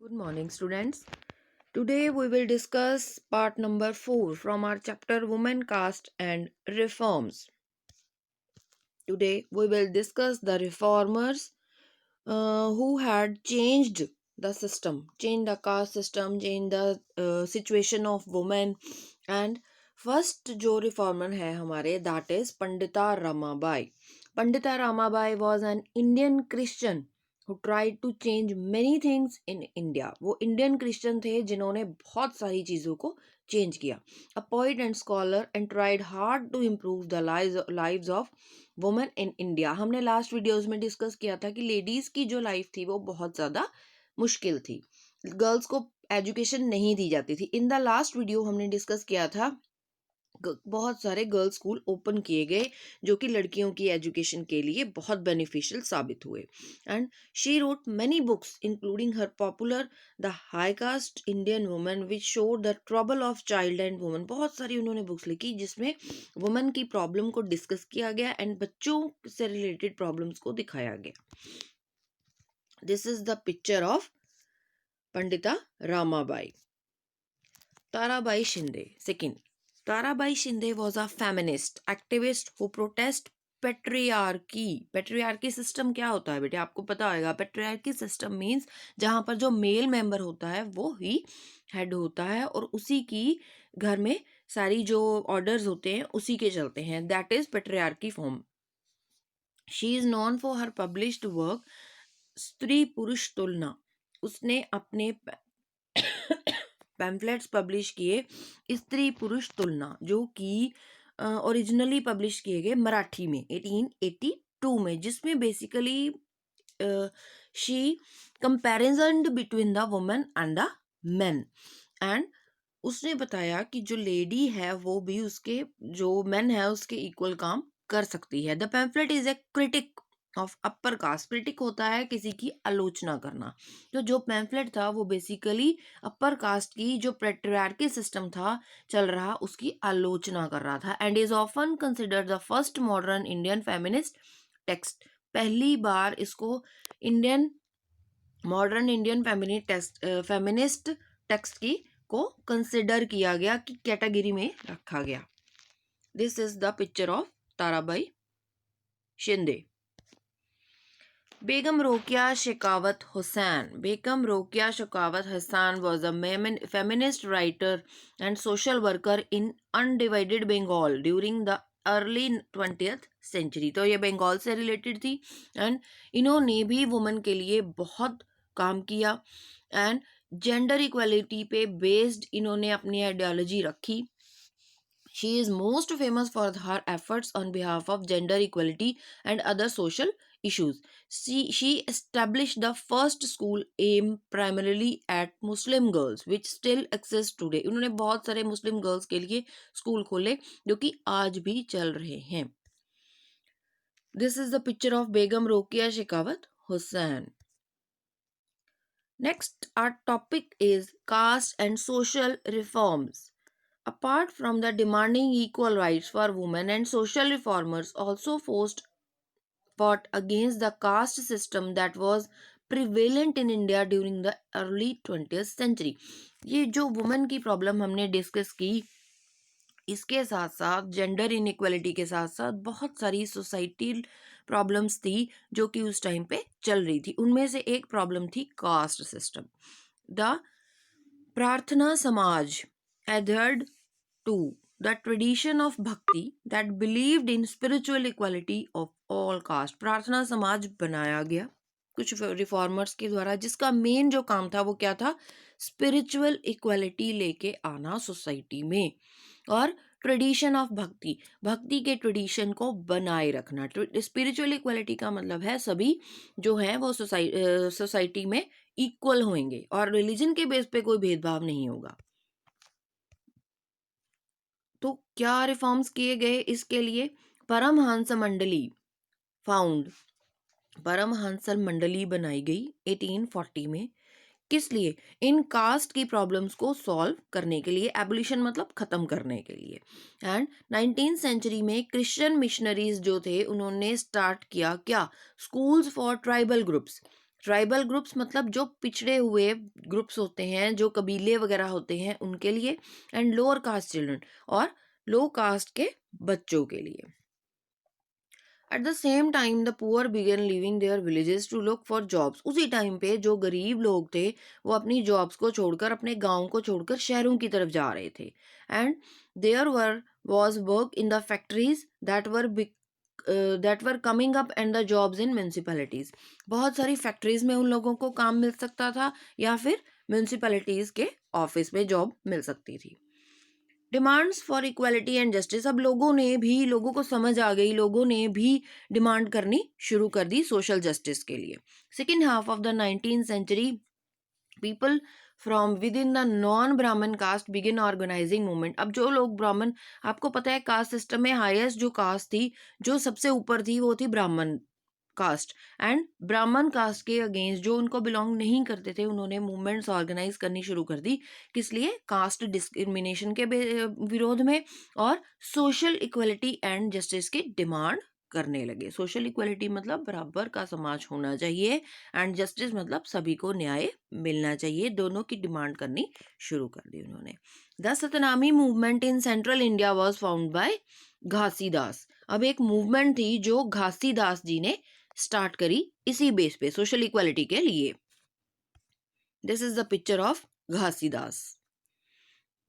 Good morning, students. Today we will discuss part number 4 from our chapter Women, Caste and Reforms. Today we will discuss the reformers who had changed the system, changed the caste system, changed the situation of women. And first जो reformer है हमारे, that is Pandita Ramabai. Pandita Ramabai was an Indian Christian who tried to change many things in India. वो Indian Christian थे जिन्होंने बहुत सारी चीज़ों को चेंज किया. A poet and scholar and tried hard to improve the lives of women in India. हमने last videos में डिस्कस किया था कि लेडीज की जो लाइफ थी वो बहुत ज़्यादा मुश्किल थी. गर्ल्स को एजुकेशन नहीं दी जाती थी. इन द लास्ट वीडियो हमने डिस्कस किया था बहुत सारे गर्ल्स स्कूल ओपन किए गए जो कि लड़कियों की एजुकेशन के लिए बहुत बेनिफिशियल साबित हुए. And she wrote many books including her popular the high cast Indian women which show the trouble of child and women. बहुत सारी उन्होंने बुक्स लिखी जिसमें वुमेन की प्रॉब्लम को डिस्कस किया गया एंड बच्चों से रिलेटेड प्रॉब्लम्स को दिखाया गया. This is the picture of Pandita Ramabai. Tarabai Shinde second. Tarabai Shinde was a feminist activist who protest patriarchy. Patriarchy system क्या होता है बेटे, आपको पता होगा. पेट्रियार्की सिस्टम मीन्स जहाँ पर जो मेल मेंबर होता है वो ही हेड होता है और उसी की घर में सारी जो ऑर्डर्स होते हैं उसी के चलते हैं. That is patriarchy form. She is non for her published work स्त्री पुरुष तुलना. उसने अपने पैम्फलेट्स पब्लिश किए स्त्री पुरुष तुलना जो कि ओरिजिनली पब्लिश किए गए मराठी में 1882 में, जिसमें basically she comparison between the women and the main. And उसने बताया कि जो लेडी है वो भी उसके जो मेन है उसके इक्वल काम कर सकती है. The pamphlet is a critic of upper caste. Critic होता है किसी की आलोचना करना. तो जो पैम्फलेट था वो बेसिकली अपर कास्ट की जो पेट्रियार्की सिस्टम था चल रहा उसकी आलोचना कर रहा था. And is often considered the first modern Indian feminist text. पहली बार इसको Indian modern Indian feminist text की को कंसिडर किया गया कि कैटेगरी में रखा गया. This is the picture of Tarabai Shinde. Begum Rokeya Shekhawat Hussain. Begum Rokeya Shekhawat Hussain was a feminist writer and social worker in undivided Bengal during the early 20th century. तो ये बंगाल से रिलेटेड थी एंड इन्होंने भी women के लिए बहुत काम किया एंड जेंडर इक्वालिटी पे बेस्ड इन्होंने अपनी आइडियोलॉजी रखी. She is most famous for her efforts on behalf of gender equality and other social issues. She established the first school aimed primarily at Muslim girls, which still exists today. उन्होंने बहुत सारे मुस्लिम girls के लिए school खोले जो कि आज भी चल रहे हैं. This is the picture of Begum Rokeya Shekhawat Hussain. Next, our topic is caste and social reforms. Apart from the demanding equal rights for women and social reformers also fought against the caste system that was prevalent in India during the early 20th century. ये जो women की problem हमने discuss की इसके साथ साथ gender inequality के साथ साथ बहुत सारी सोसाइटी प्रॉब्लम्स थी जो कि उस टाइम पे चल रही थी. उनमें से एक प्रॉब्लम थी कास्ट सिस्टम. द प्रार्थना समाज adhered to the tradition of bhakti that believed in spiritual equality of all caste. प्रार्थना समाज बनाया गया कुछ रिफॉर्मर्स के द्वारा जिसका मेन जो काम था वो क्या था, स्पिरिचुअल इक्वालिटी लेके आना सोसाइटी में और ट्रेडिशन ऑफ भक्ति, भक्ति के ट्रेडिशन को बनाए रखना. स्पिरिचुअल इक्वालिटी का मतलब है सभी जो है वो सोसाइटी में इक्वल होंगे और रिलीजन के बेस पे कोई भेदभाव नहीं होगा. तो क्या रिफॉर्म्स किए गए इसके लिए? परमहंस मंडली फाउंड. परमहंस मंडली बनाई गई 1840 में. किस लिए? इन कास्ट की प्रॉब्लम्स को सॉल्व करने के लिए, एबोलिशन मतलब खत्म करने के लिए. एंड 19th सेंचुरी में क्रिश्चियन मिशनरीज जो थे उन्होंने स्टार्ट किया क्या, schools for tribal groups. Tribal groups मतलब जो पिछड़े हुए ग्रुप्स होते हैं, जो कबीले वगैरह होते हैं उनके लिए, एंड लोअर कास्ट चिल्ड्रन और लो कास्ट के बच्चों के लिए। At the same time the poor began leaving their villages to look for jobs. उसी टाइम पे जो गरीब लोग थे वो अपनी जॉब्स को छोड़कर, अपने गांव को छोड़कर शहरों की तरफ जा रहे थे। And there was work in the factories that were coming up and the jobs in municipalities। बहुत सारी फैक्ट्रीज में उन लोगों को काम मिल सकता था या फिर म्यूनिसिपैलिटीज के ऑफिस में जॉब मिल सकती थी। Demands for equality and justice. अब लोगों को समझ आ गई, लोगों ने भी डिमांड करनी शुरू कर दी सोशल जस्टिस के लिए। Second half of the 19th century people from within the non Brahmin caste begin organising movement. अब जो लोग ब्राह्मण, आपको पता है कास्ट सिस्टम में हाईएस्ट जो कास्ट थी, जो सबसे ऊपर थी, वो थी Brahmin caste. And Brahmin caste के अगेंस्ट जो उनको बिलोंग नहीं करते थे, उन्होंने मूवमेंट्स ऑर्गेनाइज करनी शुरू कर दी। किस लिए? कास्ट डिस्क्रिमिनेशन के विरोध में, और सोशल इक्वलिटी एंड जस्टिस की डिमांड करने लगे। सोशल इक्वलिटी मतलब बराबर का समाज होना चाहिए, एंड जस्टिस मतलब सभी को न्याय मिलना चाहिए। दोनों की डिमांड करनी शुरू कर दी उन्होंने। The Satnami movement in central India was found by Ghasidas. अब एक मूवमेंट थी जो घासीदास जी ने स्टार्ट करी इसी बेस पे, सोशल इक्वालिटी के लिए। This is the picture of Ghasidas.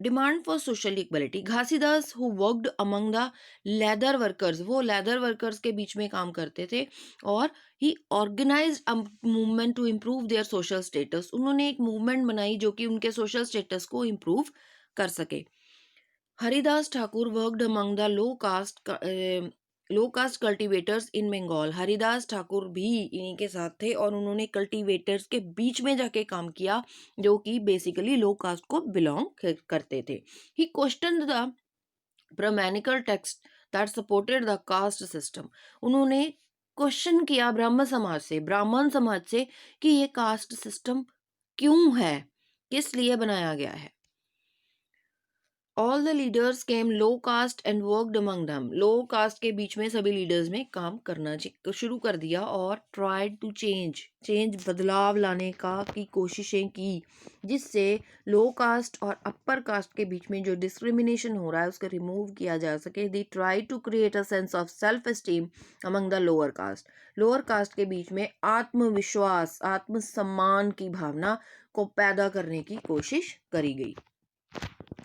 Demand for social equality. Ghasidas who worked among the leather workers, वो लेदर वर्कर्स के बीच में काम करते थे, और he organised a movement to improve their social status. उन्होंने एक मूवमेंट बनाई जो कि उनके सोशल स्टेटस को इम्प्रूव कर सके। Haridas Thakur worked among the low caste cultivators in Bengal. Haridas Thakur भी इन्हीं के साथ थे, और उन्होंने कल्टीवेटर्स के बीच में जाके काम किया, जो कि बेसिकली लो कास्ट को बिलोंग करते थे। He questioned the brahmanical text that supported the caste system. उन्होंने क्वेश्चन किया ब्राह्मण समाज से कि ये कास्ट सिस्टम क्यों है, किस लिए बनाया गया है। All the leaders came low caste and worked among them. Low caste के बीच में सभी लीडर्स में काम करना शुरू कर दिया, और ट्राइड टू चेंज बदलाव लाने की कोशिशें की, जिससे लो कास्ट और अपर कास्ट के बीच में जो डिस्क्रिमिनेशन हो रहा है उसको रिमूव किया जा सके। They try to create a sense of self esteem among the lower caste. Lower caste के बीच में आत्मविश्वास, आत्मसम्मान की भावना को पैदा करने की कोशिश करी गई।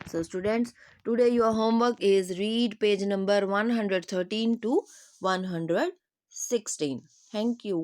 So students, today your homework is read page number 113 to 116. Thank you.